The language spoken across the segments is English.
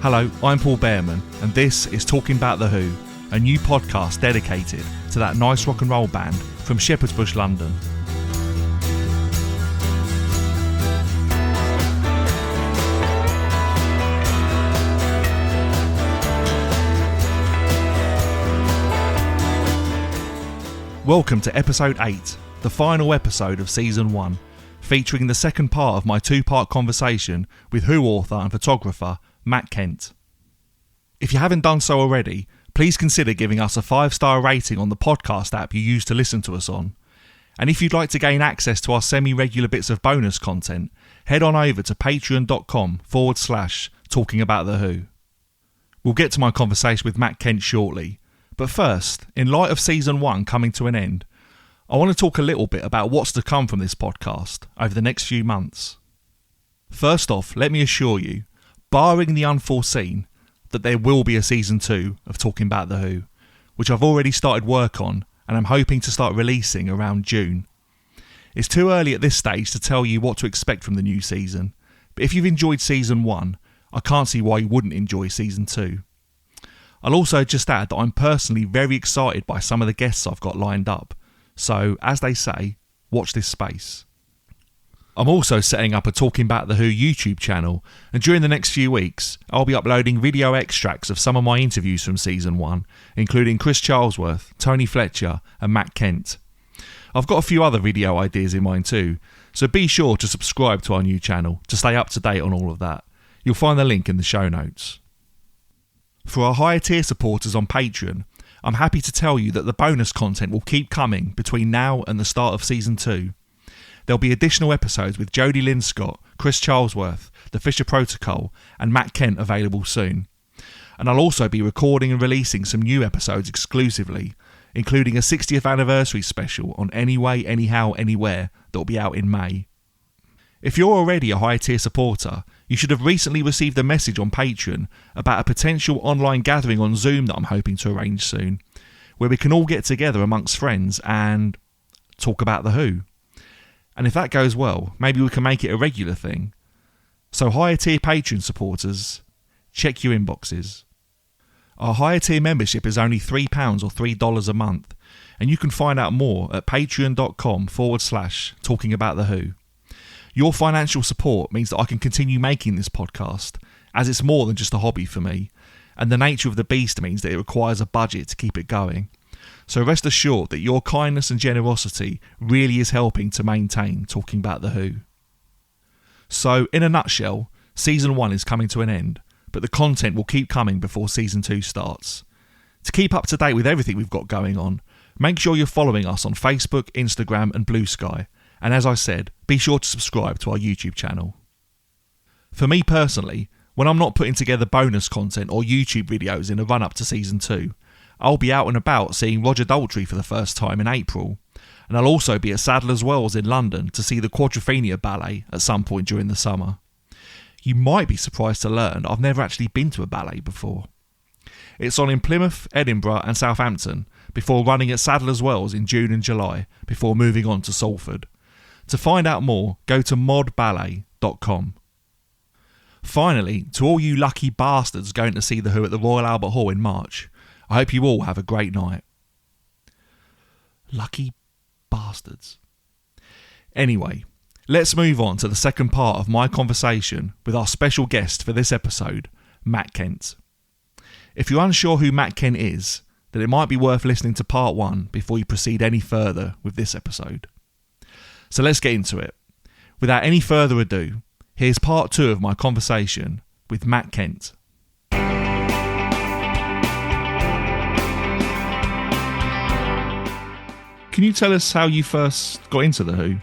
Hello, I'm Paul Behrman, and this is Talking About The Who, a new podcast dedicated to that nice rock and roll band from Shepherd's Bush, London. Welcome to episode 8, the final episode of season 1, featuring the second part of my two-part conversation with Who author and photographer Matt Kent. If you haven't done so already, please consider giving us a 5-star rating on the podcast app you use to listen to us on. And if you'd like to gain access to our semi-regular bits of bonus content, head on over to patreon.com/talkingaboutthewho. We'll get to my conversation with Matt Kent shortly, but first, in light of season 1 coming to an end, I want to talk a little bit about what's to come from this podcast over the next few months. First off, let me assure you, barring the unforeseen, that there will be a season 2 of Talking About The Who, which I've already started work on and I'm hoping to start releasing around June. It's too early at this stage to tell you what to expect from the new season, but if you've enjoyed season 1, I can't see why you wouldn't enjoy season 2. I'll also just add that I'm personally very excited by some of the guests I've got lined up, so as they say, watch this space. I'm also setting up a Talking About The Who YouTube channel, and during the next few weeks I'll be uploading video extracts of some of my interviews from season 1, including Chris Charlesworth, Tony Fletcher and Matt Kent. I've got a few other video ideas in mind too, so be sure to subscribe to our new channel to stay up to date on all of that. You'll find the link in the show notes. For our higher tier supporters on Patreon, I'm happy to tell you that the bonus content will keep coming between now and the start of season 2. There'll be additional episodes with Jodie Lynn Scott, Chris Charlesworth, The Fisher Protocol and Matt Kent available soon. And I'll also be recording and releasing some new episodes exclusively, including a 60th anniversary special on Anyway, Anyhow, Anywhere that will be out in May. If you're already a high tier supporter, you should have recently received a message on Patreon about a potential online gathering on Zoom that I'm hoping to arrange soon, where we can all get together amongst friends and talk about The Who. And if that goes well, maybe we can make it a regular thing. So higher tier Patreon supporters, check your inboxes. Our higher tier membership is only £3 or $3 a month, and you can find out more at patreon.com/talkingaboutthewho. Your financial support means that I can continue making this podcast, as it's more than just a hobby for me, and the nature of the beast means that it requires a budget to keep it going. So rest assured that your kindness and generosity really is helping to maintain Talking About The Who. So, in a nutshell, season 1 is coming to an end, but the content will keep coming before season 2 starts. To keep up to date with everything we've got going on, make sure you're following us on Facebook, Instagram and Bluesky. And as I said, be sure to subscribe to our YouTube channel. For me personally, when I'm not putting together bonus content or YouTube videos in a run-up to season 2, I'll be out and about seeing Roger Daltrey for the first time in April, and I'll also be at Sadler's Wells in London to see the Quadrophenia Ballet at some point during the summer. You might be surprised to learn I've never actually been to a ballet before. It's on in Plymouth, Edinburgh and Southampton, before running at Sadler's Wells in June and July, before moving on to Salford. To find out more, go to modballet.com. Finally, to all you lucky bastards going to see The Who at the Royal Albert Hall in March, I hope you all have a great night. Lucky bastards. Anyway, let's move on to the second part of my conversation with our special guest for this episode, Matt Kent. If you're unsure who Matt Kent is, then it might be worth listening to part 1 before you proceed any further with this episode. So let's get into it. Without any further ado, here's part 2 of my conversation with Matt Kent. Can you tell us how you first got into The Who?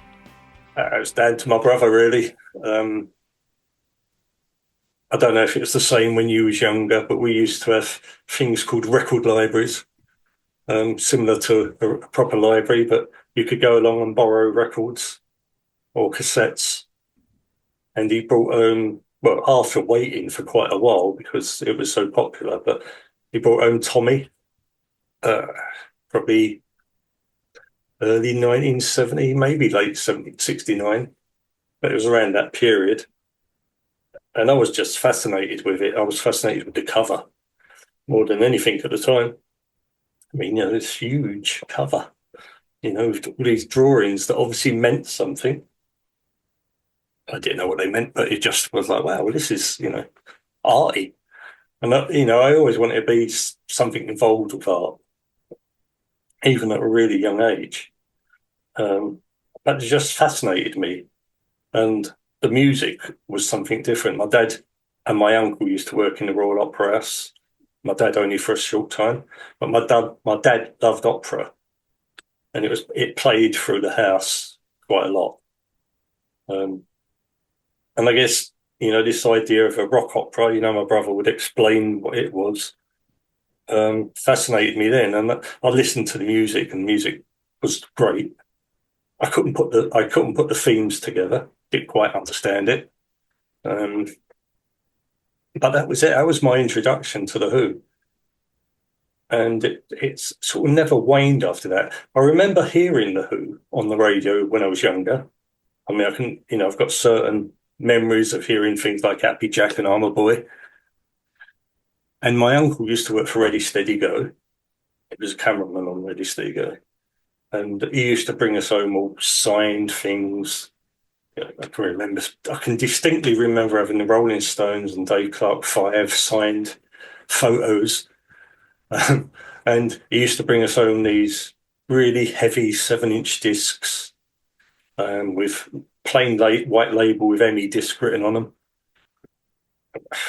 It was down to my brother, really. I don't know if it was the same when you was younger, but we used to have things called record libraries, similar to a proper library, but you could go along and borrow records or cassettes. And he brought well, after waiting for quite a while because it was so popular, but he brought home Tommy, probably early 1970, maybe late 69, but it was around that period. And I was just fascinated with it. I was fascinated with the cover more than anything at the time. I mean, this huge cover, with all these drawings that obviously meant something. I didn't know what they meant, but it just was like, wow, well, this is, arty. And, I always wanted to be something involved with art, even at a really young age. But it just fascinated me. And the music was something different. My dad and my uncle used to work in the Royal Opera House. My dad only for a short time, but my dad loved opera, and it played through the house quite a lot. And I guess this idea of a rock opera. My brother would explain what it was. Fascinated me then, and I listened to the music, and the music was great. I couldn't put the themes together. Didn't quite understand it. But that was it. That was my introduction to the Who, and it's sort of never waned after that. I remember hearing the Who on the radio when I was younger. I mean, I've got certain memories of hearing things like Happy Jack and I'm a Boy. And my uncle used to work for Ready Steady Go. He was a cameraman on Ready Steady Go, and he used to bring us home all signed things. I can distinctly remember having the Rolling Stones and Dave Clark 5 signed photos. And he used to bring us home these really heavy 7-inch discs with plain white label with ME disc written on them.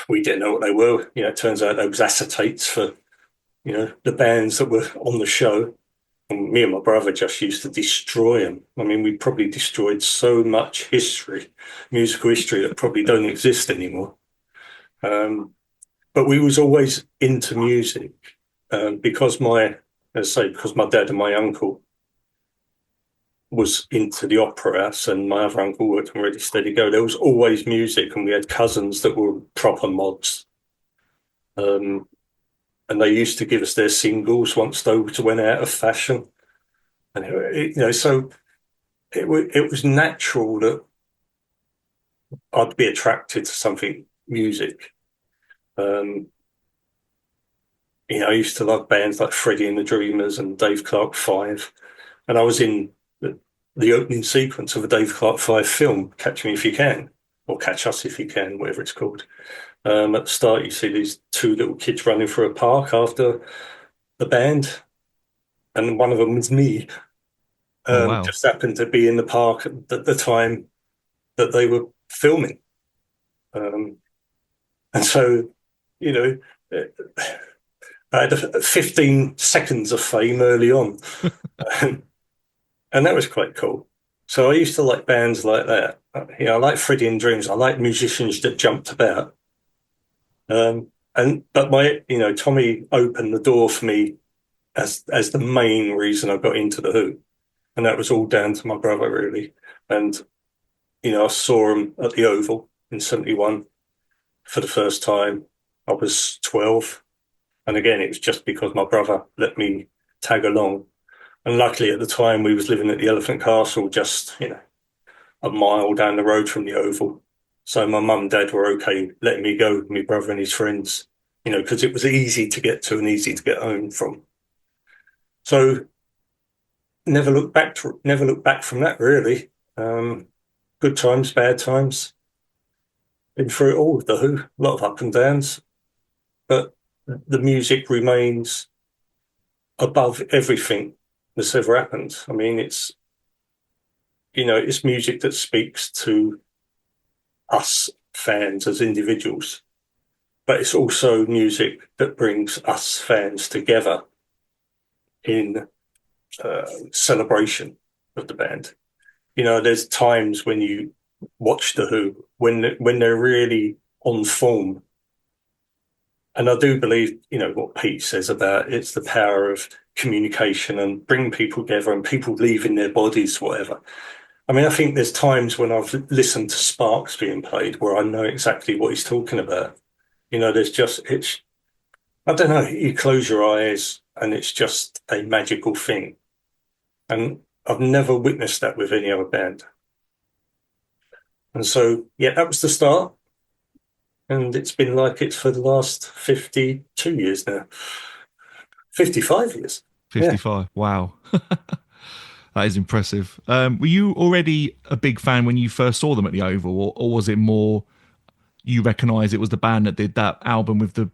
We didn't know what they were. It turns out they was acetates for, the bands that were on the show. And me and my brother just used to destroy them. I mean, we probably destroyed so much musical history that probably don't exist anymore. But we was always into music because my dad and my uncle was into the opera house, and my other uncle worked on Ready Steady Go. There was always music, and we had cousins that were proper mods. And they used to give us their singles once those went out of fashion. And so it was natural that I'd be attracted to something music. I used to love bands like Freddie and the Dreamers and Dave Clark 5. And I was in the opening sequence of a Dave Clark 5 film, Catch Me If You Can, or Catch Us If You Can, whatever it's called. At the start, you see these two little kids running through a park after the band, and one of them was me. Oh, wow. Just happened to be in the park at the time that they were filming. And so, I had 15 seconds of fame early on. And that was quite cool. So I used to like bands like that. I like Freddie and Dreams. I like musicians that jumped about. But Tommy opened the door for me as the main reason I got into the Who, and that was all down to my brother really. And I saw him at the Oval in '71 for the first time. I was 12, and again it was just because my brother let me tag along. And luckily at the time we was living at the Elephant Castle, just a mile down the road from the Oval. So my mum and dad were okay letting me go with my brother and his friends, because it was easy to get to and easy to get home from. So never looked back from that really. Good times, bad times. Been through it all with the Who, a lot of up and downs. But the music remains above everything that's ever happened. I mean, it's music that speaks to us fans as individuals, but it's also music that brings us fans together in celebration of the band. There's times when you watch the Who when they're really on form, and I do believe what Pete says about it's the power of communication and bring people together and people leaving their bodies, whatever. I mean, I think there's times when I've listened to Sparks being played where I know exactly what he's talking about. I don't know, you close your eyes and it's just a magical thing. And I've never witnessed that with any other band. And so, yeah, that was the start. and it's been like it for the last 52 years now. 55 years. Yeah. 55. Wow. That is impressive. Were you already a big fan when you first saw them at the Oval, or was it more you recognise it was the band that did that album with the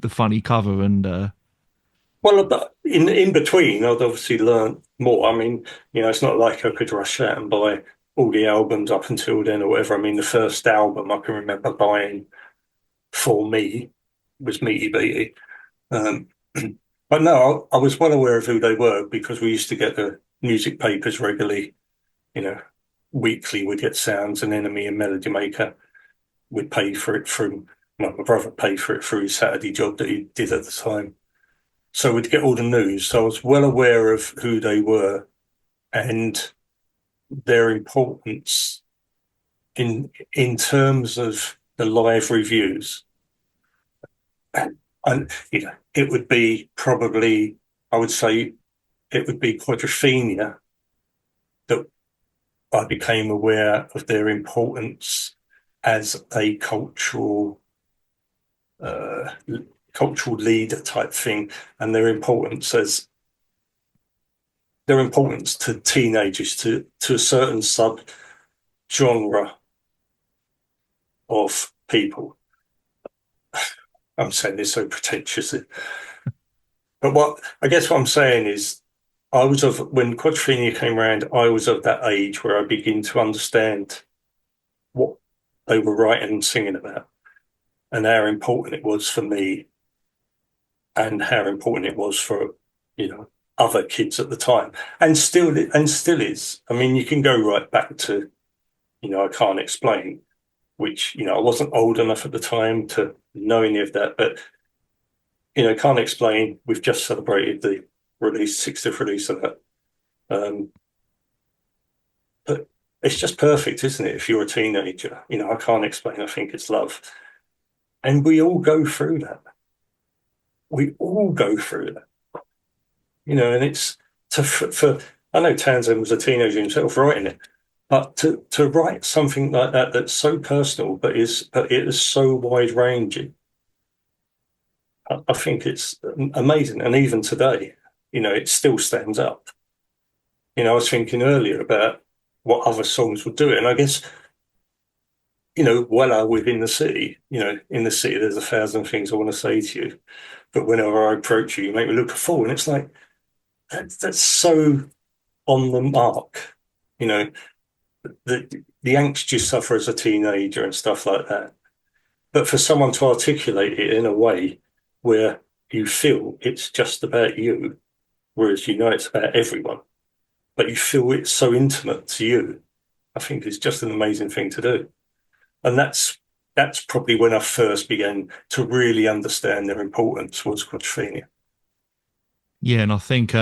funny cover and Well, but in between, I'd obviously learned more. I mean, it's not like I could rush out and buy all the albums up until then or whatever. I mean, the first album I can remember buying for me was Meaty Beatty. Um, but no, I was well aware of who they were because we used to get the music papers regularly. You know, weekly we'd get Sounds and Enemy and Melody Maker. We'd pay for it through, well, my brother paid for it through his Saturday job that he did at the time. So we'd get all the news. So I was well aware of who they were and their importance in terms of the live reviews. And it would be probably, I would say, it would be Quadrophenia that I became aware of their importance as a uh, cultural leader type thing, and their importance to teenagers, to a certain sub genre of people. I'm saying this so pretentiously, but what I'm saying is, when Quadrophenia came around, I was of that age where I begin to understand what they were writing and singing about, and how important it was for me, and how important it was for other kids at the time, and still is. I mean, you can go right back to I Can't Explain, which I wasn't old enough at the time to know any of that, but Can't Explain. We've just celebrated the 60th release of that. But it's just perfect, isn't it? If you're a teenager, I Can't Explain. I Think It's Love, and we all go through that. We all go through that, and it's for. I know Townsend was a teenager himself writing it, but to write something like that that's so personal, but it is so wide ranging. I think it's amazing, and even today, it still stands up. I was thinking earlier about what other songs would do it, and I guess Weller within the city. In the city, there's 1,000 things I want to say to you, but whenever I approach you, you make me look a fool, and it's like that's so on the mark. The angst you suffer as a teenager and stuff like that. But for someone to articulate it in a way where you feel it's just about you, whereas it's about everyone, but you feel it's so intimate to you, I think it's just an amazing thing to do. And that's probably when I first began to really understand their importance was Quadrophenia. yeah, and I think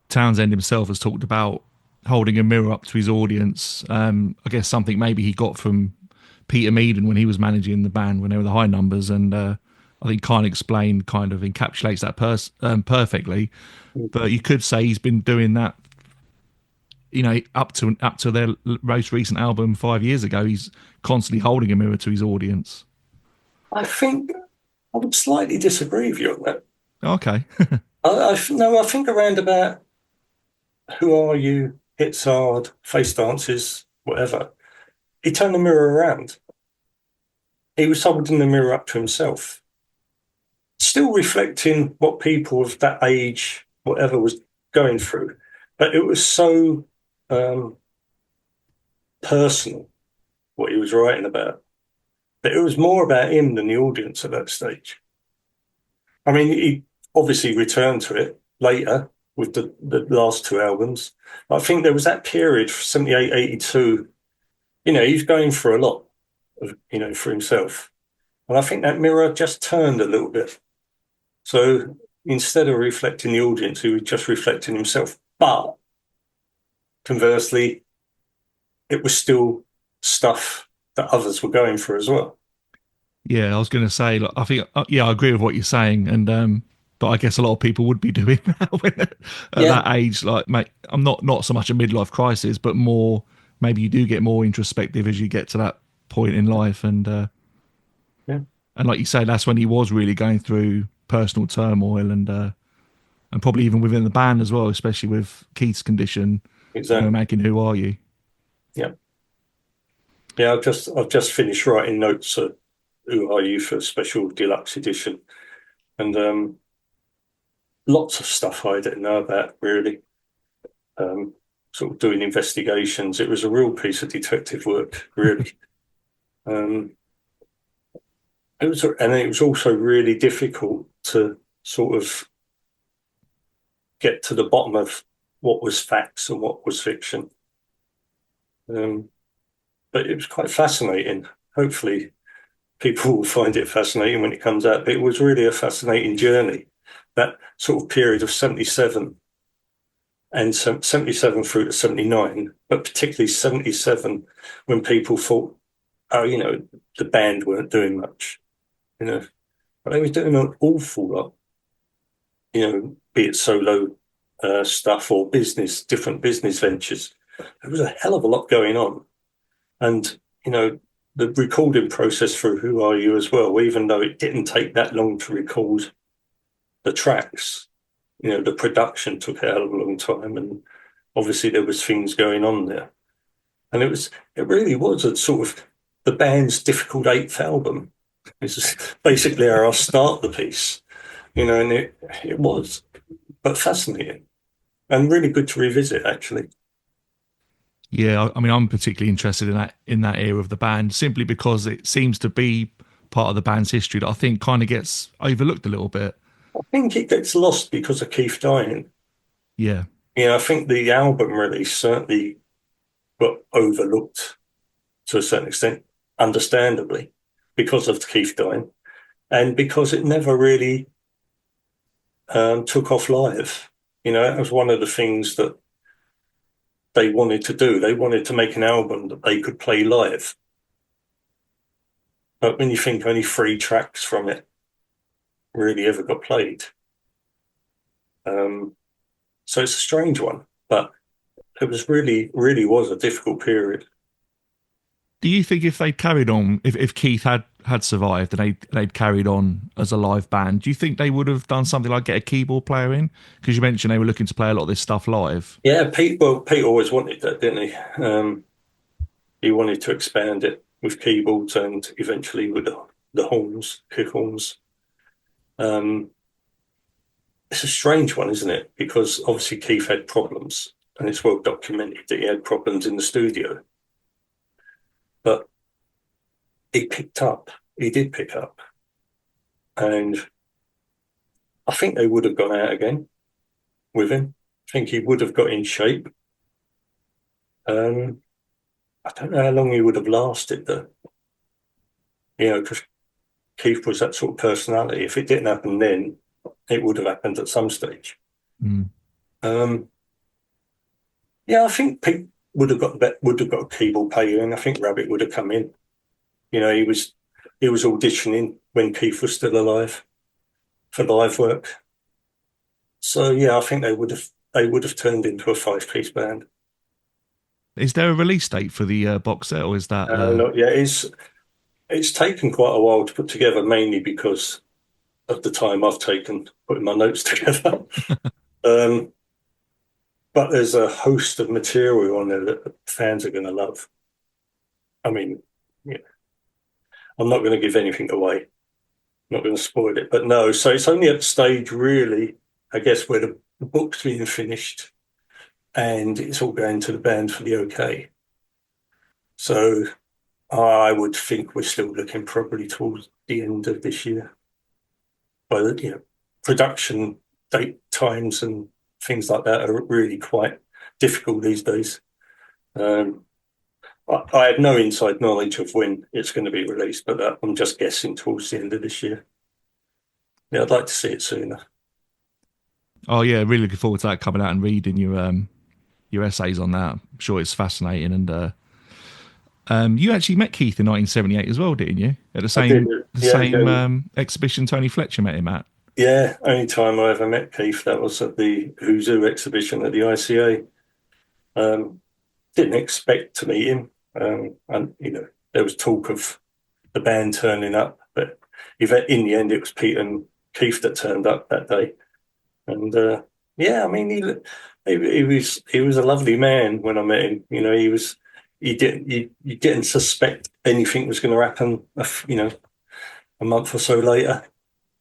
Townsend himself has talked about holding a mirror up to his audience. I guess something maybe he got from Peter Meaden when he was managing the band when they were the High Numbers, and I think Can't Explain kind of encapsulates that perfectly. But you could say he's been doing that, up to their most recent album 5 years ago. He's constantly holding a mirror to his audience. I think I would slightly disagree with you on that. Okay. I think around about Who Are You, Hits Hard, Face Dances, whatever, he turned the mirror around. He was holding the mirror up to himself, still reflecting what people of that age, whatever, was going through. But it was so personal, what he was writing about. But it was more about him than the audience at that stage. I mean, he obviously returned to it later with the last two albums. I think there was that period, 78, 82, he's going through a lot, for himself. And I think that mirror just turned a little bit. So instead of reflecting the audience, he was just reflecting himself. But conversely, it was still stuff that others were going through as well. Yeah, I was going to say, I think, I agree with what you're saying, and but I guess a lot of people would be doing that at that age. Like, mate, I'm not so much a midlife crisis, but more maybe you do get more introspective as you get to that point in life, and yeah, And like you say, that's when he was really going through personal turmoil and probably even within the band as well, especially with Keith's condition. You know, exactly. making "Who Are You?" Yeah, yeah. I've just finished writing notes at Who Are You for a special deluxe edition, and lots of stuff I didn't know about really. Um, Sort of doing investigations. It was a real piece of detective work, really. Um, and it was also really difficult to sort of get to the bottom of what was facts and what was fiction. Um, but it was quite fascinating. Hopefully, people will find it fascinating when it comes out. But it was really a fascinating journey. That sort of period of 77 and 77 through to 79, but particularly 77 when people thought, oh, the band weren't doing much, but they were doing an awful lot, be it solo stuff or different business ventures. There was a hell of a lot going on. And, the recording process for Who Are You as well, even though it didn't take that long to record the tracks, the production took a hell of a long time. And obviously there was things going on there. And it really was a sort of the band's difficult eighth album. It's basically how I start the piece, and it was, but fascinating and really good to revisit, actually. Yeah, I mean, I'm particularly interested in that era of the band simply because it seems to be part of the band's history that I think kind of gets overlooked a little bit. I think it gets lost because of Keith dying. Yeah. I think the album release certainly got overlooked to a certain extent, understandably, because of Keith dying and because it never really took off live. It was one of the things that they wanted to do. They wanted to make an album that they could play live. But when you think only 3 tracks from it really ever got played, um, so it's a strange one. But it was really was a difficult period. Do you think if they'd carried on, if Keith had survived and they'd carried on as a live band, do you think they would have done something like get a keyboard player in? Because you mentioned they were looking to play a lot of this stuff live. Yeah, Pete. Well, Pete always wanted that, didn't he? He wanted to expand it with keyboards and eventually with the horns, kick horns. Um, it's a strange one, isn't it? Because obviously Keith had problems, and it's well documented that he had problems in the studio. But he picked up. He did pick up, and I think they would have gone out again with him. I think he would have got in shape. Um, I don't know how long he would have lasted, though. Because Keith was that sort of personality. If it didn't happen then, it would have happened at some stage. Mm. Um, yeah, I think Pete would have got a keyboard player, and I think Rabbit would have come in. He was auditioning when Keith was still alive for live work. So yeah, I think they would have turned into a 5-piece band. Is there a release date for the box set, or is that? Not yet. It's taken quite a while to put together, mainly because of the time I've taken putting my notes together. um, but there's a host of material on there that fans are going to love. I mean, yeah, I'm not going to give anything away. I'm not going to spoil it, but no. So it's only at the stage, really, I guess, where the book's being finished and it's all going to the band for the okay. So I would think we're still looking probably towards the end of this year. But production date times and things like that are really quite difficult these days. Um, I have no inside knowledge of when it's going to be released, but I'm just guessing towards the end of this year. Yeah, I'd like to see it sooner. Oh yeah, really looking forward to that coming out and reading your essays on that. I'm sure it's fascinating. And you actually met Keith in 1978 as well, didn't you? At the I did, same the yeah, same again, exhibition Tony Fletcher met him at. yeah. Only time I ever met Keith, that was at the Who's Who exhibition at the ICA. Didn't expect to meet him, and there was talk of the band turning up, but in the end, it was Pete and Keith that turned up that day. And yeah, I mean, he was a lovely man when I met him. You know, you didn't suspect anything was going to happen. You know, a month or so later,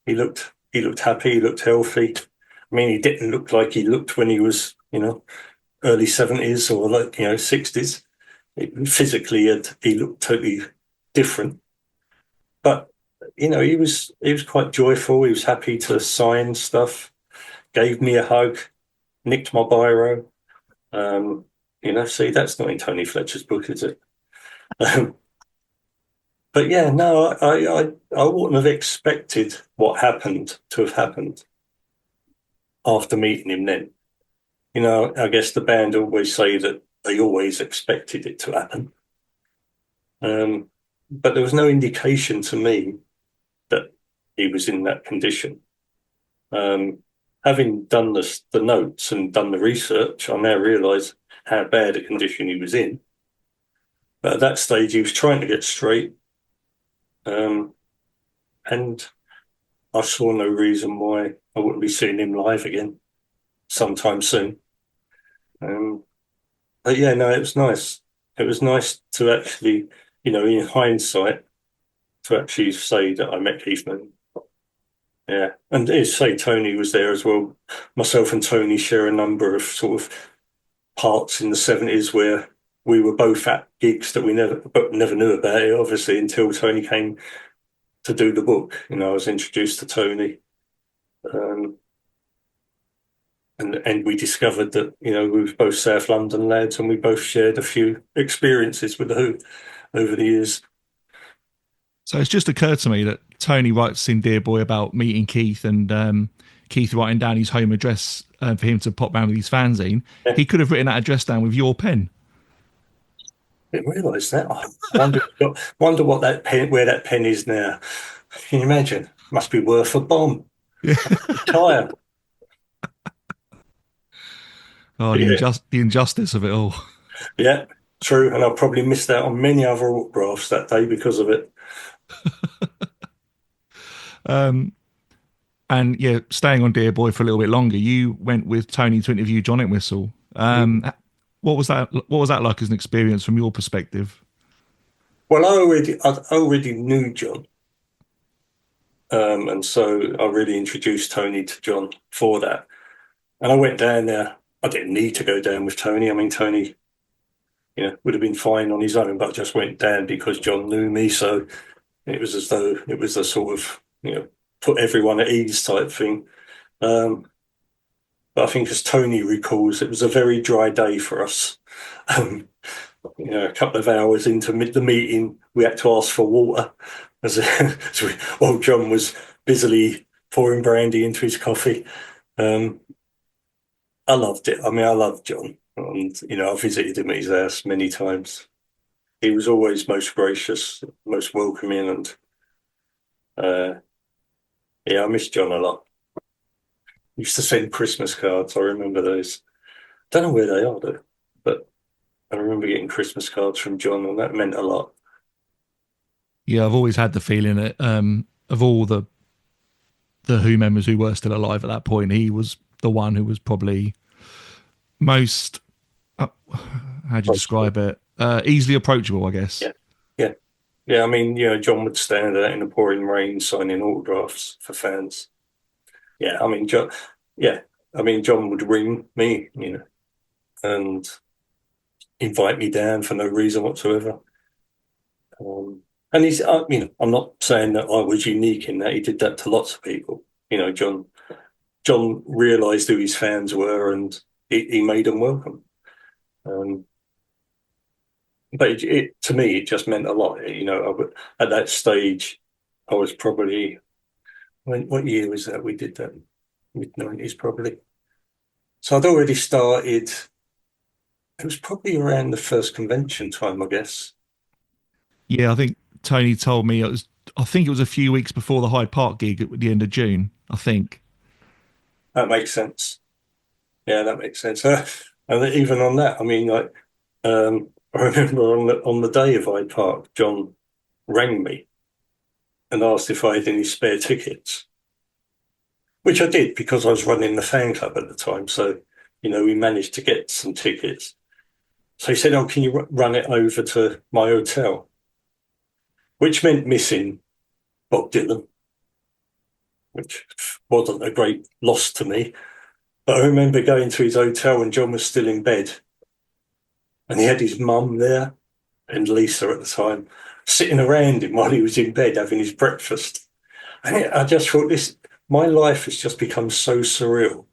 he looked happy, he looked healthy. I mean, he didn't look like he looked when he was, you know, early 70s or like, you know, 60s. Physically, he looked totally different. But, you know, he was quite joyful. He was happy to sign stuff, gave me a hug, nicked my biro. Um, you know, see, that's not in Tony Fletcher's book, is it? Um, but yeah, no, I wouldn't have expected what happened to have happened after meeting him then. You know, I guess the band always say that they always expected it to happen. But there was no indication to me that he was in that condition. Having done the notes and done the research, I now realise how bad a condition he was in. But at that stage, he was trying to get straight. And I saw no reason why I wouldn't be seeing him live again sometime soon. But yeah, no, it was nice. It was nice to actually, you know, in hindsight, to actually say that I met Keith Moon. Yeah, and as say Tony was there as well. Myself and Tony share a number of sort of parts in the 70s where we were both at gigs that we never knew about it, obviously, until Tony came to do the book. You know, I was introduced to Tony. And we discovered that, you know, we were both South London lads and we both shared a few experiences with the Who over the years. So it's just occurred to me that Tony writes in Dear Boy about meeting Keith and Keith writing down his home address for him to pop round with his fanzine. Yeah. He could have written that address down with your pen. I didn't realise that. I wonder what that pen, where that pen is now. Can you imagine? Must be worth a bomb. Yeah. Tire. Oh, the injustice of it all. Yeah, true. And I probably missed out on many other autographs that day because of it. And yeah, staying on Dear Boy for a little bit longer, you went with Tony to interview John Entwistle. What was that? What was that like as an experience from your perspective? Well, I already knew John, and so I really introduced Tony to John for that. And I went down there. I didn't need to go down with Tony. I mean, Tony, you know, would have been fine on his own, but I just went down because John knew me. So it was as though it was a sort of, you know, put everyone at ease type thing. But I think, as Tony recalls, it was a very dry day for us. You know, a couple of hours into the meeting, we had to ask for water while John was busily pouring brandy into his coffee. I loved it. I mean, I loved John, and you know, I visited him at his house many times. He was always most gracious, most welcoming, and yeah, I miss John a lot. He used to send Christmas cards. I remember those. Don't know where they are though, but I remember getting Christmas cards from John, and that meant a lot. Yeah, I've always had the feeling that of all the Who members who were still alive at that point, he was the one who was probably most how do you describe it? Easily approachable, I guess. Yeah. I mean, you know, John would stand out in the pouring rain signing autographs for fans. Yeah, I mean, John. Yeah, I mean, John would ring me, you know, and invite me down for no reason whatsoever. And he's, you know, I'm not saying that I was unique in that. He did that to lots of people. You know, John realised who his fans were, and he made them welcome. But to me, it just meant a lot. You know, at that stage, I was probably, what year was that we did that? Mid-90s, probably. So I'd already started. It was probably around the first convention time, I guess. Yeah, I think Tony told me it was. I think it was a few weeks before the Hyde Park gig at the end of June. I think that makes sense. Yeah, that makes sense. And even on that, I mean, like, I remember on the day of Hyde Park, John rang me and asked if I had any spare tickets, which I did because I was running the fan club at the time. So, we managed to get some tickets. So he said, "Oh, can you run it over to my hotel?" Which meant missing Bob Dylan, which wasn't a great loss to me. But I remember going to his hotel and John was still in bed. And he had his mum there and Lisa at the time sitting around him while he was in bed having his breakfast. And I just thought my life has just become so surreal.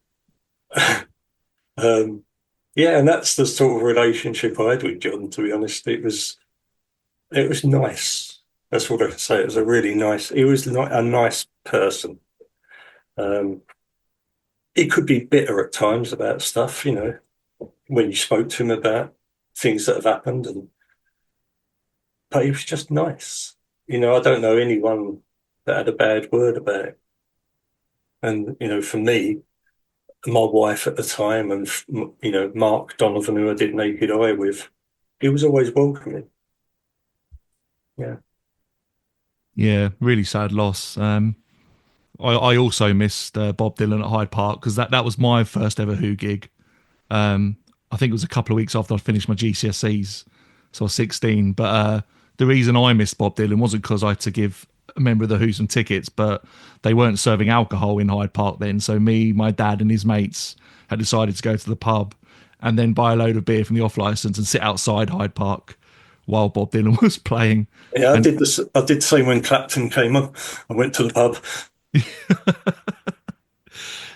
Yeah, and that's the sort of relationship I had with John, to be honest. It was nice. That's what I can say. It was a really nice, he was a nice person. He could be bitter at times about stuff, when you spoke to him about things that have happened, but he was just nice. I don't know anyone that had a bad word about it. And, for me, my wife at the time and, Mark Donovan, who I did Naked Eye with, he was always welcoming. Yeah. Yeah, really sad loss. I also missed Bob Dylan at Hyde Park because that was my first ever Who gig. I think it was a couple of weeks after I'd finished my GCSEs, so I was 16. But the reason I missed Bob Dylan wasn't because I had to give a member of the Who some tickets, but they weren't serving alcohol in Hyde Park then. So me, my dad, and his mates had decided to go to the pub and then buy a load of beer from the off license and sit outside Hyde Park while Bob Dylan was playing. Yeah, I And did the same when Clapton came on. I went to the pub.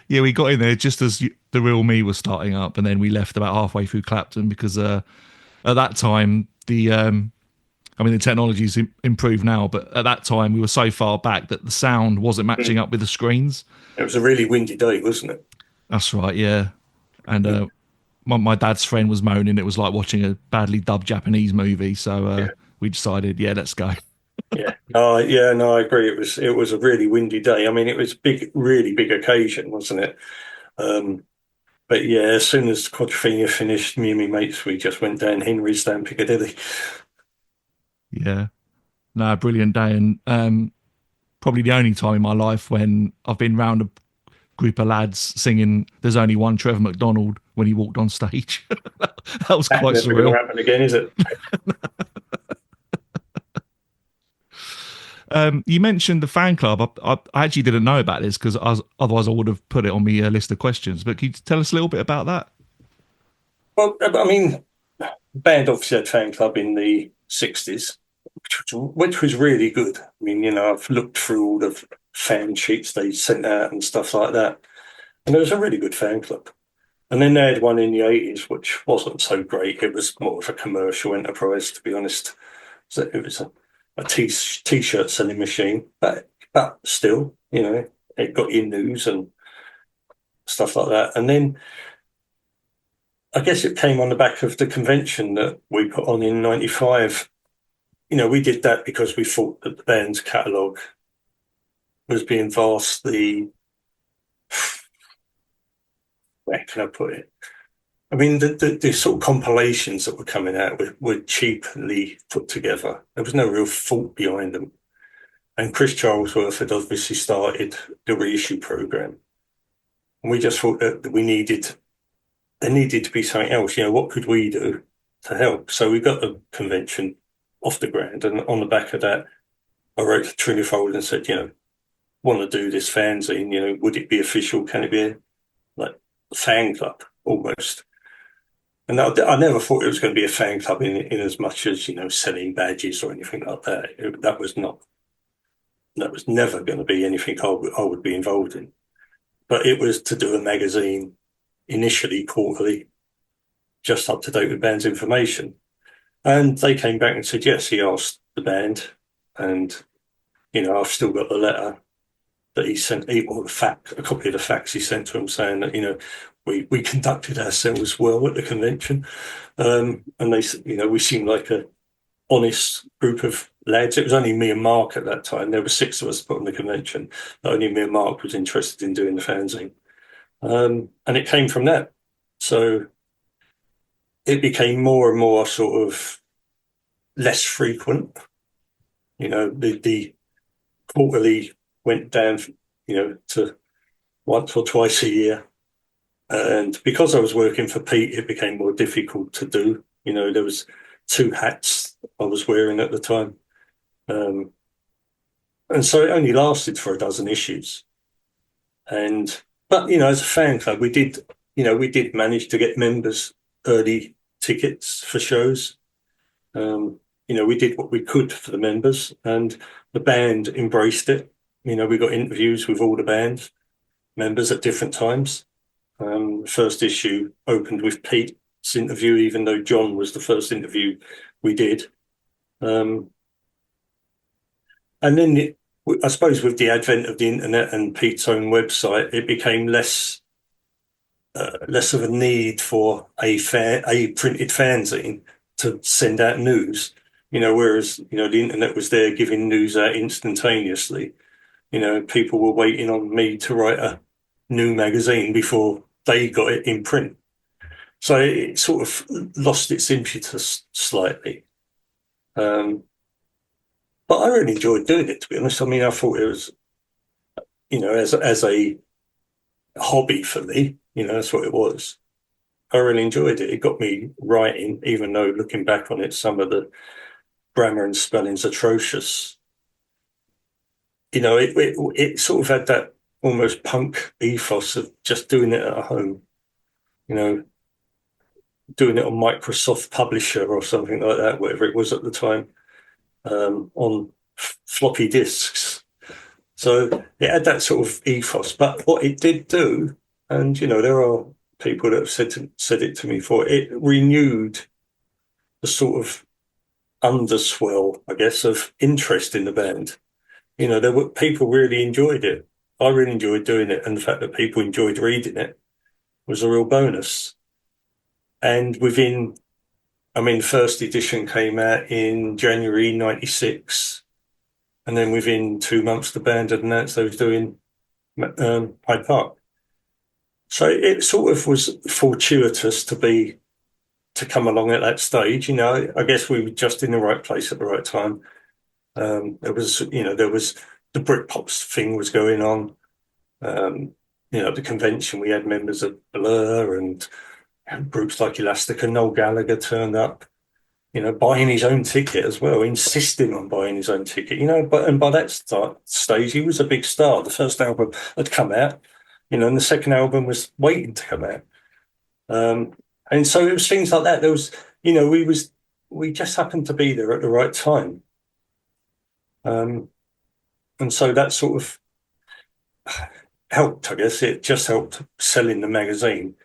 yeah, we got in there just as the Real Me was starting up, and then we left about halfway through Clapton because at that time the technology's improved now, but at that time we were so far back that the sound wasn't matching up with the screens. It was a really windy day, wasn't it? That's right, yeah. And my dad's friend was moaning it was like watching a badly dubbed Japanese movie, so Yeah. we decided, yeah, let's go. Yeah. Yeah, no, I agree. It was a really windy day. I mean, it was big, really big occasion, wasn't it? But yeah, as soon as Quadrophenia finished, me and my mates, we just went down Henry's down Piccadilly. Yeah, no, brilliant day, and probably the only time in my life when I've been round a group of lads singing "There's Only One Trevor McDonald" when he walked on stage. That was That's quite never going to surreal. happen again, is it? You mentioned the fan club. I actually didn't know about this because otherwise I would have put it on my list of questions. But can you tell us a little bit about that? Well, I mean, the band obviously had fan club in the 60s, which was really good. I mean, I've looked through all the fan sheets they sent out and stuff like that, and it was a really good fan club. And then they had one in the 80s, which wasn't so great. It was more of a commercial enterprise, to be honest. So it was a t-shirt selling machine, but still, it got you news and stuff like that. And then I guess it came on the back of the convention that we put on in '95. We did that because we thought that the band's catalogue was being vastly, where can I put it? I mean, the sort of compilations that were coming out were cheaply put together. There was no real thought behind them. And Chris Charlesworth had obviously started the reissue program. And we just thought that there needed to be something else. What could we do to help? So we got the convention off the ground. And on the back of that, I wrote to Trinifold and said, want to do this fanzine, would it be official? Can it be like a fan club almost? And I never thought it was going to be a fan club in as much as, selling badges or anything like that. That was never going to be anything I would be involved in. But it was to do a magazine, initially quarterly, just up to date with band's information. And they came back and said, yes, he asked the band. And, I've still got the letter that he sent, or a copy of the fax he sent to him saying that, we conducted ourselves well at the convention. And they, we seemed like a honest group of lads. It was only me and Mark at that time. There were 6 of us put on the convention. But only me and Mark was interested in doing the fanzine. And it came from that. So it became more and more sort of less frequent. The quarterly went down, to once or twice a year. And because I was working for Pete, it became more difficult to do. There was two hats I was wearing at the time. And so it only lasted for a dozen issues. But as a fan club, we did manage to get members early tickets for shows. We did what we could for the members, and the band embraced it. We got interviews with all the band members at different times. First issue opened with Pete's interview, even though John was the first interview we did. And then I suppose with the advent of the internet and Pete's own website, it became less of a need for a printed fanzine to send out news. Whereas the internet was there giving news out instantaneously. People were waiting on me to write a new magazine before they got it in print. So it sort of lost its impetus slightly. But I really enjoyed doing it, to be honest. I mean, I thought it was, as a hobby for me, that's what it was. I really enjoyed it. It got me writing, even though looking back on it, some of the grammar and spelling's atrocious. It sort of had that almost punk ethos of just doing it at home, doing it on Microsoft Publisher or something like that, whatever it was at the time, on floppy disks. So it had that sort of ethos. But what it did do, and there are people that have said it to me before, it renewed the sort of underswell, I guess, of interest in the band. There were people really enjoyed it. I really enjoyed doing it, and the fact that people enjoyed reading it was a real bonus. And the first edition came out in January '96, and then within 2 months, the band had announced they was doing Hyde Park. So it sort of was fortuitous to come along at that stage. I guess we were just in the right place at the right time. There was the Britpops thing was going on. The convention, we had members of Blur and groups like Elastic, and Noel Gallagher turned up, buying his own ticket as well, insisting on buying his own ticket, and by that stage, he was a big star. The first album had come out, and the second album was waiting to come out. And so it was things like that. There was, we just happened to be there at the right time. And so that sort of helped, I guess. It just helped selling the magazine.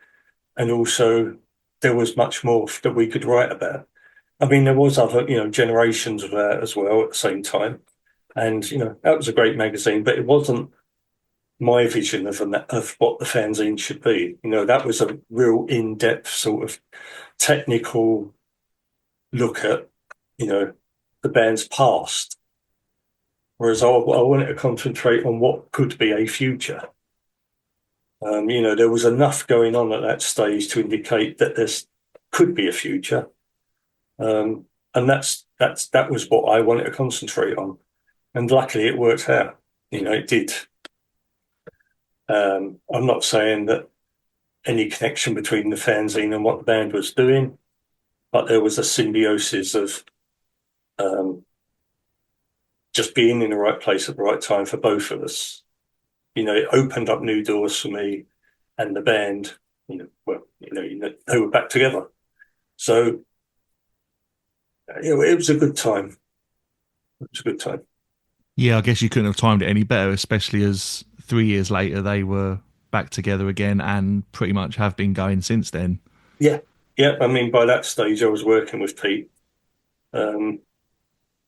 And also there was much more that we could write about. I mean, there was other, generations of that as well at the same time. And, that was a great magazine, but it wasn't my vision of what the fanzine should be. That was a real in-depth sort of technical look at, the band's past. Whereas I wanted to concentrate on what could be a future. There was enough going on at that stage to indicate that there could be a future. And that was what I wanted to concentrate on. And luckily it worked out. It did. I'm not saying that any connection between the fanzine and what the band was doing, but there was a symbiosis of just being in the right place at the right time for both of us. It opened up new doors for me and the band. They were back together. So it was a good time. It was a good time. Yeah, I guess you couldn't have timed it any better, especially as 3 years later they were back together again and pretty much have been going since then. Yeah. I mean, by that stage I was working with Pete.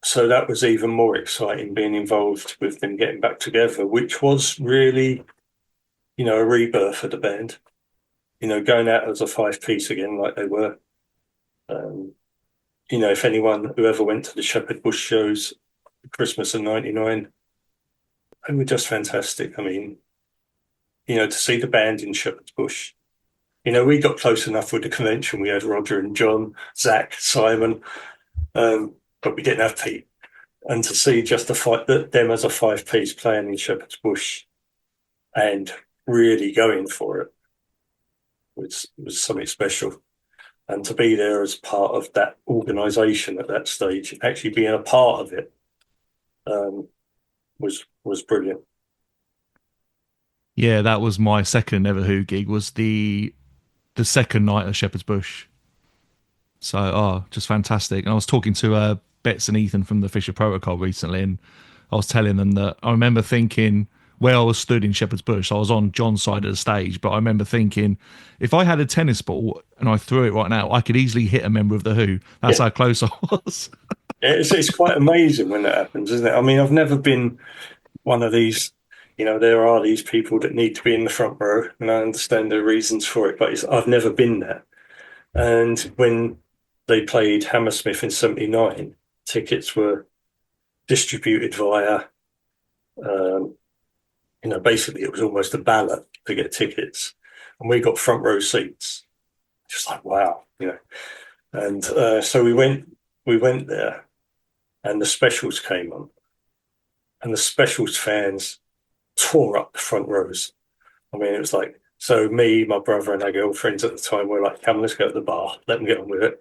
So that was even more exciting, being involved with them getting back together, which was really, a rebirth of the band. Going out as a 5-piece again like they were. If whoever went to the Shepherd Bush shows Christmas of '99, they were just fantastic. I mean, to see the band in Shepherd's Bush. We got close enough with the convention. We had Roger and John, Zach, Simon, but we didn't have Pete. and to see just the fight that them as a 5-piece playing in Shepherd's Bush and really going for it was something special. And to be there as part of that organisation at that stage, actually being a part of it, was brilliant. Yeah, that was my second ever Who gig. Was the second night at Shepherd's Bush. So, just fantastic. And I was talking to Betts and Ethan from the Fisher Protocol recently, and I was telling them that I remember thinking where I was stood in Shepherd's Bush, I was on John's side of the stage, but I remember thinking if I had a tennis ball and I threw it right now, I could easily hit a member of the Who. That's how close I was. It's quite amazing when that happens, isn't it? I mean, I've never been one of these. There are these people that need to be in the front row, and I understand the reasons for it, but I've never been there. And when they played Hammersmith in '79, tickets were distributed via, basically it was almost a ballot to get tickets, and we got front row seats. Just like wow, And so we went there, and the Specials came on, and the Specials fans tore up the front rows. I mean, it was like, so me, my brother, and our girlfriends at the time were like, come, let's go to the bar, let them get on with it.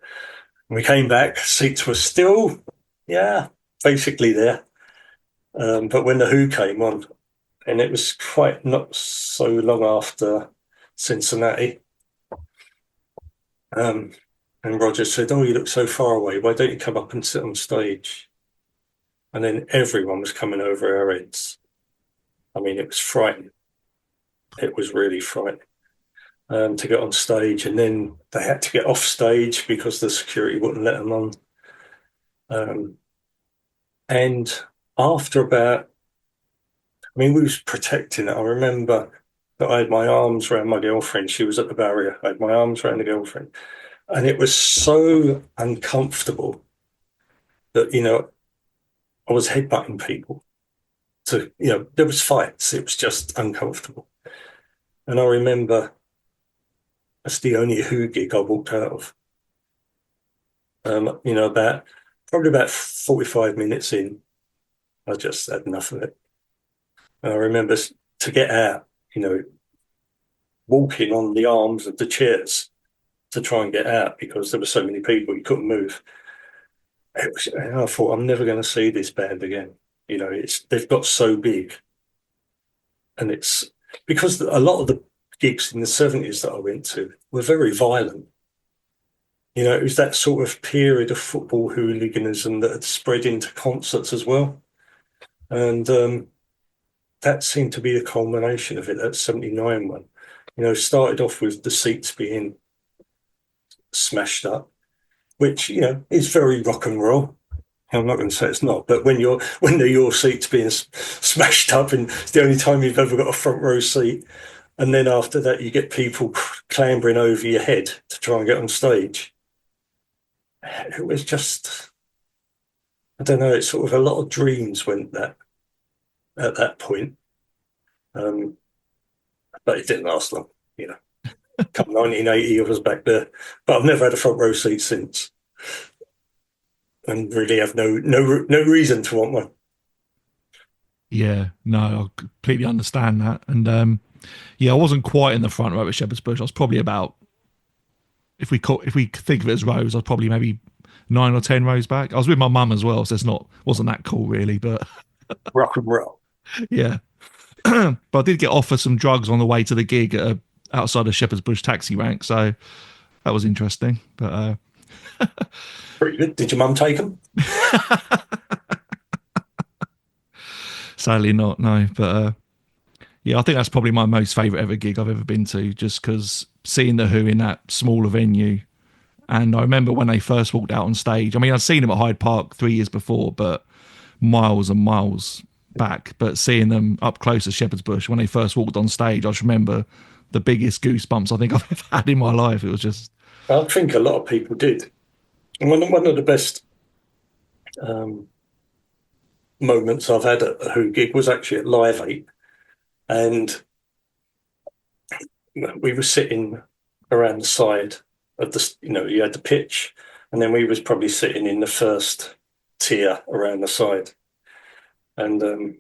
And we came back, seats were still, basically there. But when the Who came on, and it was quite not so long after Cincinnati, and Roger said, oh, you look so far away, why don't you come up and sit on stage? And then everyone was coming over our heads. I mean, it was frightening. It was really frightening to get on stage. And then they had to get off stage because the security wouldn't let them on. And after about, we was protecting it. I remember that I had my arms around my girlfriend. She was at the barrier. I had my arms around the girlfriend. And it was so uncomfortable that, I was headbutting people. So, there was fights. It was just uncomfortable. And I remember that's the only Who gig I walked out of. Probably about 45 minutes in, I just had enough of it. And I remember to get out, walking on the arms of the chairs to try and get out because there were so many people, you couldn't move. I thought, I'm never going to see this band again. They've got so big. And it's because a lot of the gigs in the 70s that I went to were very violent. It was that sort of period of football hooliganism that had spread into concerts as well. And that seemed to be the culmination of it, that 79 one. Started off with the seats being smashed up, which, is very rock and roll. I'm not going to say it's not, but when your seat's being smashed up and it's the only time you've ever got a front row seat, and then after that you get people clambering over your head to try and get on stage. It was just, I don't know, it's sort of a lot of dreams went that at that point. But it didn't last long, Come 1980, I was back there, but I've never had a front row seat since, and really have no reason to want one. Yeah, no, I completely understand that. And I wasn't quite in the front row at Shepherd's Bush. I was probably about, if we think of it as rows, I was probably maybe 9 or 10 rows back. I was with my mum as well, so wasn't that cool really, but rock and roll. Yeah. But I did get offered some drugs on the way to the gig outside of Shepherd's Bush taxi rank, so that was interesting. But pretty good. Did your mum take them? Sadly not, no. But I think that's probably my most favourite ever gig I've ever been to, just because seeing the Who in that smaller venue. And I remember when they first walked out on stage. I mean, I'd seen them at Hyde Park 3 years before, but miles and miles back. But seeing them up close at Shepherd's Bush when they first walked on stage, I just remember the biggest goosebumps I think I've ever had in my life. It was just, I think a lot of people did. And one of the best moments I've had at a Who gig was actually at Live 8. And we were sitting around the side of the, you had the pitch, and then we was probably sitting in the first tier around the side. And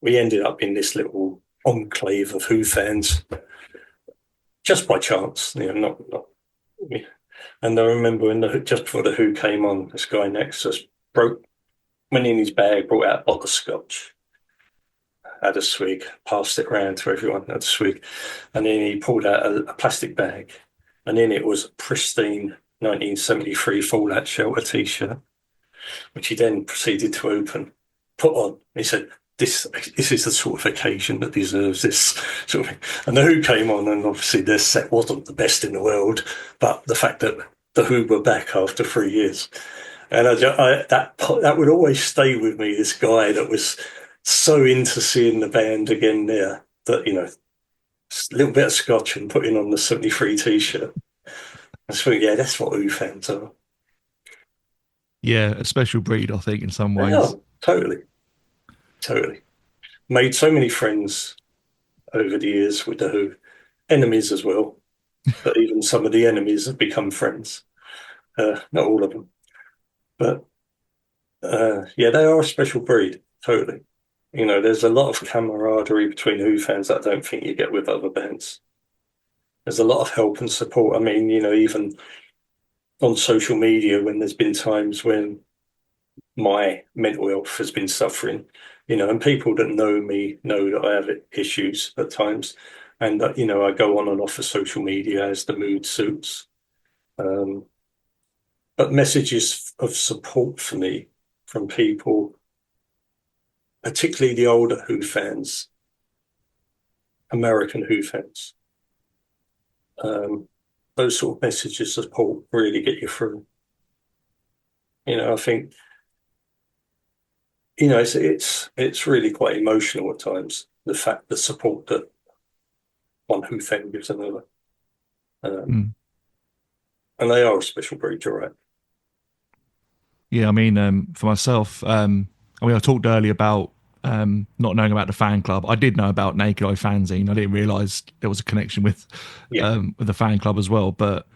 we ended up in this little enclave of Who fans just by chance, not. And I remember just before the Who came on, this guy next to us went in his bag, brought out a bottle of scotch, had a swig, passed it around to everyone, had a swig, and then he pulled out a plastic bag, and in it was a pristine 1973 Fallout Shelter t-shirt, which he then proceeded to open, put on. He said, this is the sort of occasion that deserves this sort of thing. And the Who came on, and obviously their set wasn't the best in the world, but the fact that the Who were back after 3 years, and that would always stay with me. This guy that was so into seeing the band again there, that a little bit of scotch and putting on the 73 t-shirt. I think, yeah, that's what Who fans are. Yeah, a special breed, I think, in some ways. Oh, totally. Made so many friends over the years with the Who, enemies as well, but even some of the enemies have become friends. Not all of them, but yeah, they are a special breed, totally. There's a lot of camaraderie between Who fans that I don't think you get with other bands. There's a lot of help and support. I mean, even on social media, when there's been times when my mental health has been suffering, and people that know me know that I have issues at times, and that, I go on and off of social media as the mood suits. But messages of support for me from people, particularly the older Who fans, American Who fans, those sort of messages of support really get you through. I think, it's really quite emotional at times, the support that one Who fan gives another. And they are a special breed, you're right. Yeah, I mean, for myself, I talked earlier about not knowing about the fan club. I did know about Naked Eye Fanzine. I didn't realise there was a connection with the fan club as well. But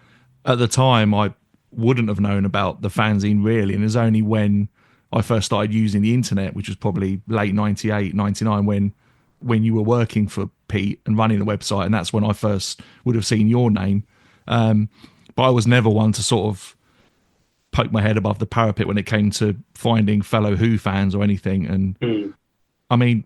at the time, I wouldn't have known about the fanzine really. And it was only when I first started using the internet, which was probably late 98, 99, when you were working for Pete and running the website. And that's when I first would have seen your name. But I was never one to sort of poke my head above the parapet when it came to finding fellow Who fans or anything. And I mean,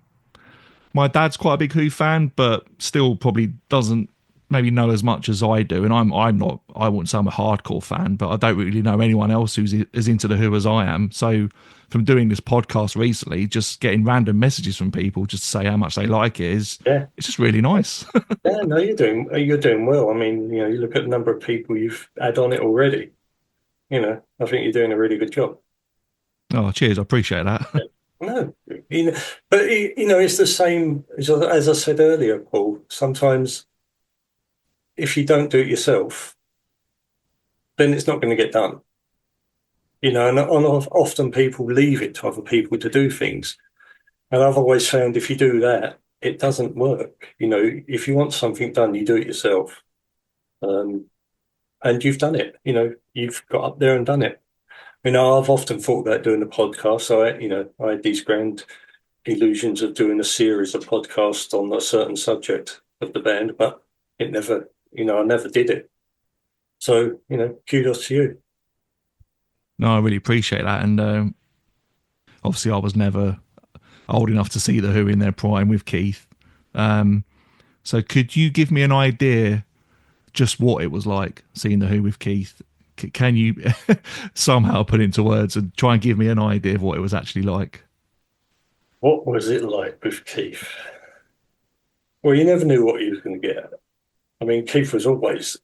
my dad's quite a big Who fan, but still probably doesn't maybe know as much as I do. And I'm not, I wouldn't say I'm a hardcore fan, but I don't really know anyone else who's as into the Who as I am. So from doing this podcast recently, just getting random messages from people just to say how much they like it it's just really nice. Yeah, no, you're doing well. I mean, you look at the number of people you've had on it already. I think you're doing a really good job. Oh, cheers. I appreciate that. No, but it's the same as I said earlier, Paul. Sometimes if you don't do it yourself, then it's not going to get done. And often people leave it to other people to do things. And I've always found if you do that, it doesn't work. If you want something done, you do it yourself. And you've done it. You've got up there and done it. I've often thought about doing a podcast. So I had these grand illusions of doing a series of podcasts on a certain subject of the band, but it never, I never did it. So, kudos to you. No, I really appreciate that. And obviously I was never old enough to see the Who in their prime with Keith. So could you give me an idea just what it was like seeing the Who with Keith? Can you somehow put it into words and try and give me an idea of what it was actually like? What was it like with Keith? Well, you never knew what you was going to get. I mean, Keith was always,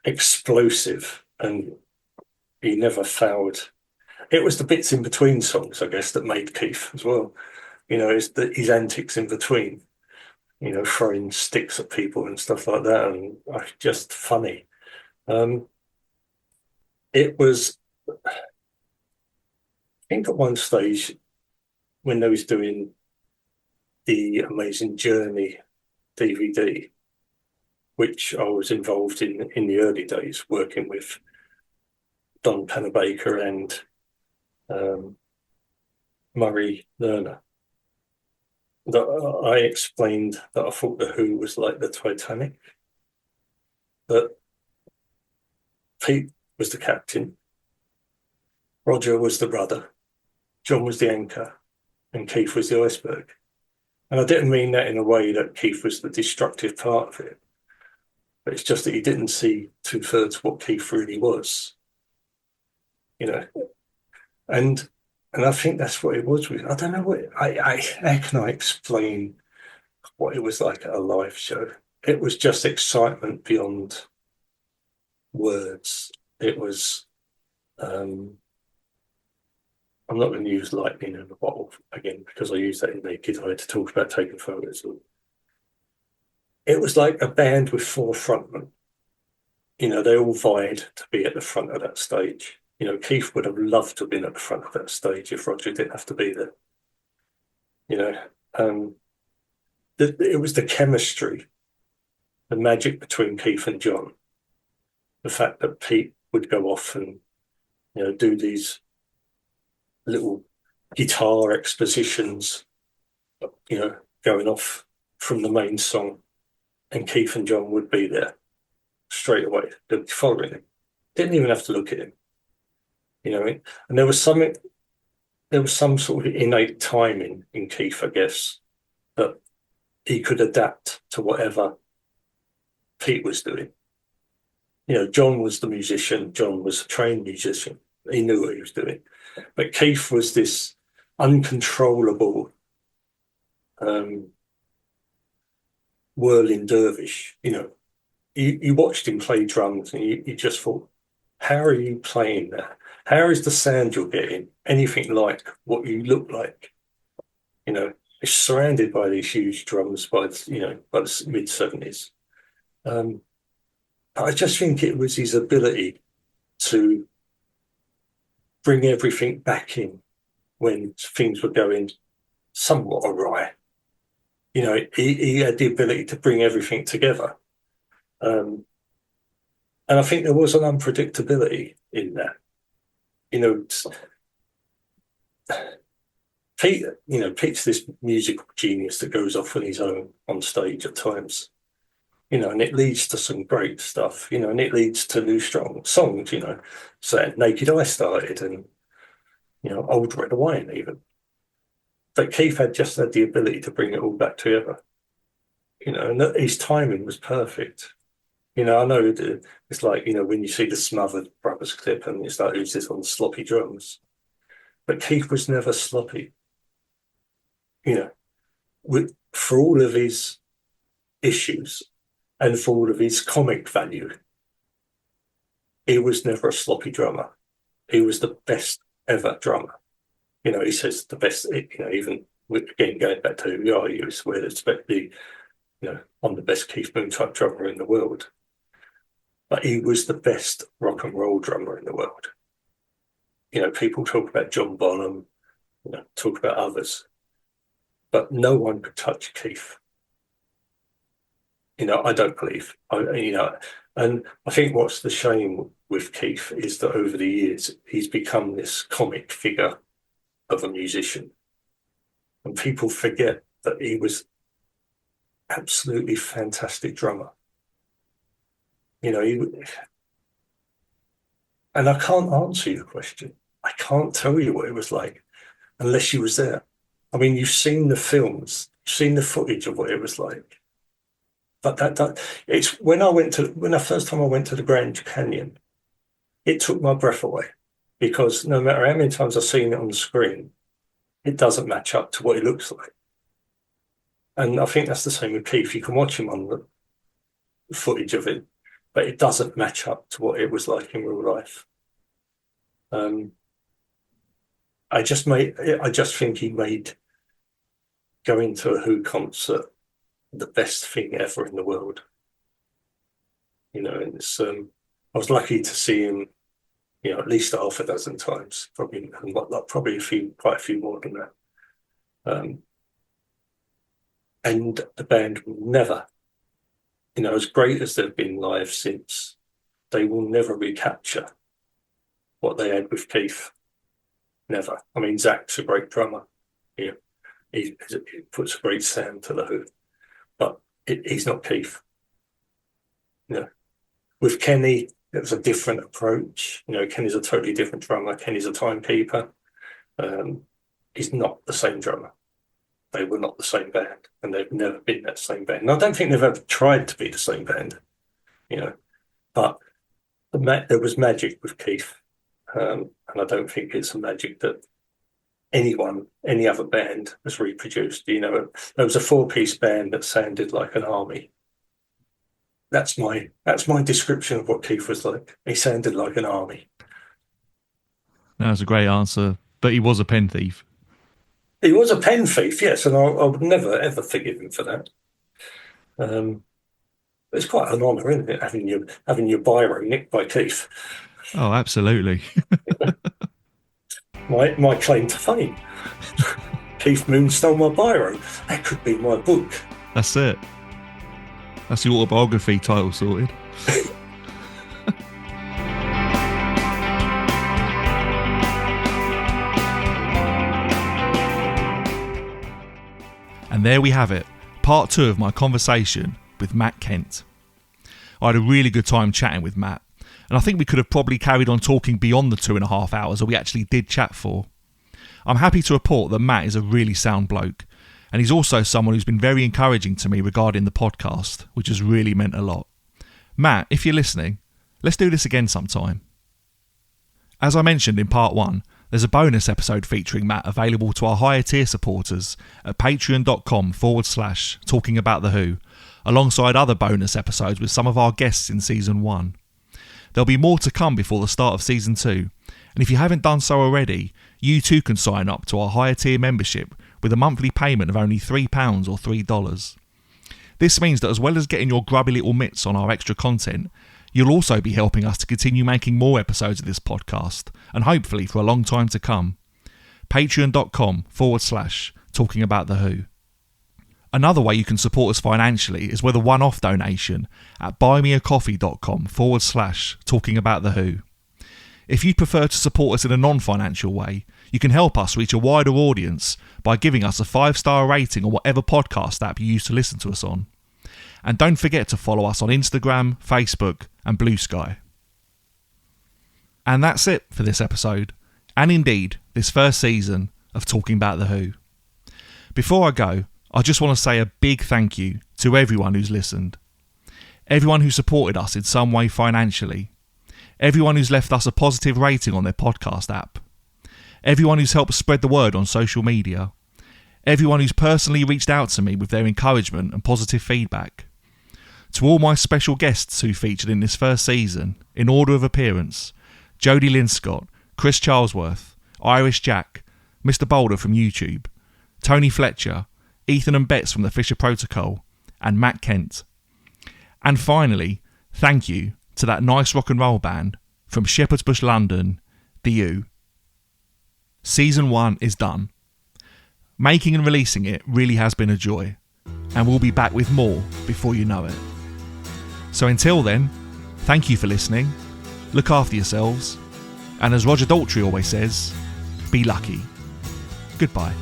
explosive, and he never failed. It was the bits in between songs, I guess, that made Keith as well. It's his antics in between, throwing sticks at people and stuff like that, and just funny. It was, I think at one stage when they was doing the Amazing Journey DVD, which I was involved in the early days, working with Don Pennebaker and Murray Lerner, that I explained that I thought the Who was like the Titanic, that Pete was the captain, Roger was the rudder, John was the anchor, and Keith was the iceberg. And I didn't mean that in a way that Keith was the destructive part of it, but it's just that he didn't see 2/3 what Keith really was, you know. And I think that's what it was. I don't know what how can I explain what it was like at a live show? It was just excitement beyond words. It was. I'm not going to use lightning in a bottle again because I use that in Naked Eye to talk about taking photos. It was like a band with 4 frontmen. They all vied to be at the front of that stage. Keith would have loved to have been at the front of that stage if Roger didn't have to be there. It was the chemistry, the magic between Keith and John. The fact that Pete would go off and, do these little guitar expositions, going off from the main song, and Keith and John would be there straight away. They'd be following him. Didn't even have to look at him. And there was some sort of innate timing in Keith, I guess, that he could adapt to whatever Pete was doing. John was the musician. John was a trained musician. He knew what he was doing. But Keith was this uncontrollable whirling dervish. You watched him play drums and you just thought, how are you playing that? How is the sound you're getting anything like what you look like? It's surrounded by these huge drums by the mid-70s. I just think it was his ability to bring everything back in when things were going somewhat awry. He had the ability to bring everything together. And I think there was an unpredictability in that. Pete's this musical genius that goes off on his own on stage at times. And it leads to some great stuff, and it leads to new strong songs, So Naked Eye started and, Old Red Wine even. But Keith had the ability to bring it all back together, and his timing was perfect. I know it's like, when you see the Smothered Brothers clip and it's like, who's this on sloppy drums? But Keith was never sloppy. For all of his issues, and for all of his comic value, he was never a sloppy drummer. He was the best ever drummer. He says the best, even again, going back to who are you, is where it's I'm the best Keith Moon type drummer in the world. But he was the best rock and roll drummer in the world. People talk about John Bonham, talk about others, but no one could touch Keith. I don't believe, and I think what's the shame with Keith is that over the years, he's become this comic figure of a musician. And people forget that he was absolutely fantastic drummer. And I can't answer your question. I can't tell you what it was like unless you was there. I mean, you've seen the films, you've seen the footage of what it was like. But it's when the first time I went to the Grand Canyon, it took my breath away because no matter how many times I've seen it on the screen, it doesn't match up to what it looks like. And I think that's the same with Keith. You can watch him on the footage of it, but it doesn't match up to what it was like in real life. I just think he made going to a Who concert the best thing ever in the world. And it's I was lucky to see him, at least half a dozen times, probably quite a few more than that. And the band will never, as great as they've been live since, they will never recapture what they had with Keith. never. I mean, Zach's a great drummer. He puts a great sound to the Who, but he's not Keith. With Kenny, it was a different approach. Kenny's a totally different drummer. Kenny's a timekeeper. He's not the same drummer. They were not the same band, and they've never been that same band. And I don't think they've ever tried to be the same band, But there was magic with Keith, and I don't think it's a magic that any other band has reproduced. There was a 4-piece band that sounded like an army. That's my description of what Keith was like. He sounded like an army. That was a great answer, but he was a pen thief. He was a pen thief, yes, and I would never ever forgive him for that. It's quite an honour, isn't it, having your biro nicked by Keith? Oh, absolutely. My claim to fame. Keith Moon stole my biro. That could be my book. That's it. That's the autobiography title sorted. And there we have it, part 2 of my conversation with Matt Kent. I had a really good time chatting with Matt, and I think we could have probably carried on talking beyond the 2.5 hours that we actually did chat for. I'm happy to report that Matt is a really sound bloke, and he's also someone who's been very encouraging to me regarding the podcast, which has really meant a lot. Matt, if you're listening, let's do this again sometime. As I mentioned in part 1, there's a bonus episode featuring Matt available to our higher tier supporters at patreon.com/talking about the Who, alongside other bonus episodes with some of our guests in season 1. There'll be more to come before the start of season 2, and if you haven't done so already, you too can sign up to our higher tier membership with a monthly payment of only £3 or $3. This means that as well as getting your grubby little mitts on our extra content, you'll also be helping us to continue making more episodes of this podcast, and hopefully for a long time to come. Patreon.com/talking about the Who. Another way you can support us financially is with a one-off donation at buymeacoffee.com/talking about the Who. If you prefer to support us in a non-financial way, you can help us reach a wider audience by giving us a 5-star rating on whatever podcast app you use to listen to us on. And don't forget to follow us on Instagram, Facebook and Bluesky. And that's it for this episode, and indeed this first season of Talking About the Who. Before I go, I just want to say a big thank you to everyone who's listened. Everyone who supported us in some way financially. Everyone who's left us a positive rating on their podcast app. Everyone who's helped spread the word on social media. Everyone who's personally reached out to me with their encouragement and positive feedback. To all my special guests who featured in this first season, in order of appearance: Jodie Linscott, Chris Charlesworth, Irish Jack, Mr. Boulder from YouTube, Tony Fletcher, Ethan and Betts from the Fisher Protocol, and Matt Kent. And finally, thank you to that nice rock and roll band from Shepherd's Bush, London, The U. Season 1 is done. Making and releasing it really has been a joy, and we'll be back with more before you know it. So until then, thank you for listening, look after yourselves, and as Roger Daltrey always says, be lucky. Goodbye.